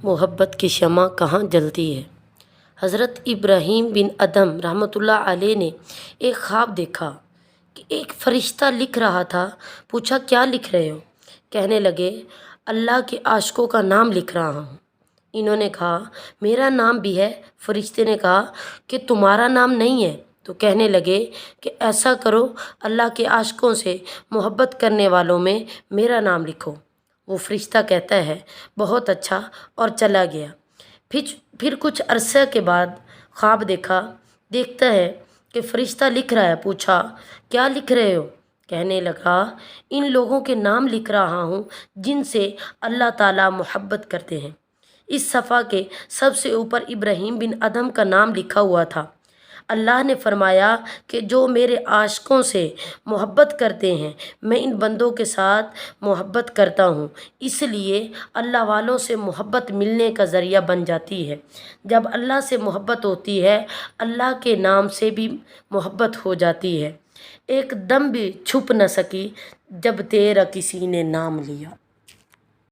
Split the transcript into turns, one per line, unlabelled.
محبت کی شمع کہاں جلتی ہے۔ حضرت ابراہیم بن ادہم رحمۃ اللہ علیہ نے ایک خواب دیکھا کہ ایک فرشتہ لکھ رہا تھا۔ پوچھا کیا لکھ رہے ہو؟ کہنے لگے اللہ کے عاشقوں کا نام لکھ رہا ہوں۔ انہوں نے کہا میرا نام بھی ہے۔ فرشتے نے کہا کہ تمہارا نام نہیں ہے؟ تو کہنے لگے کہ ایسا کرو اللہ کے عاشقوں سے محبت کرنے والوں میں میرا نام لکھو۔ وہ فرشتہ کہتا ہے بہت اچھا، اور چلا گیا۔ پھر کچھ عرصے کے بعد خواب دیکھتا ہے کہ فرشتہ لکھ رہا ہے۔ پوچھا کیا لکھ رہے ہو؟ کہنے لگا ان لوگوں کے نام لکھ رہا ہوں جن سے اللہ تعالیٰ محبت کرتے ہیں۔ اس صفحہ کے سب سے اوپر ابراہیم بن ادہم کا نام لکھا ہوا تھا۔ اللہ نے فرمایا کہ جو میرے عاشقوں سے محبت کرتے ہیں میں ان بندوں کے ساتھ محبت کرتا ہوں، اس لیے اللہ والوں سے محبت ملنے کا ذریعہ بن جاتی ہے۔ جب اللہ سے محبت ہوتی ہے اللہ کے نام سے بھی محبت ہو جاتی ہے۔ ایک دم بھی چھپ نہ سکی جب تیرا کسی نے نام لیا۔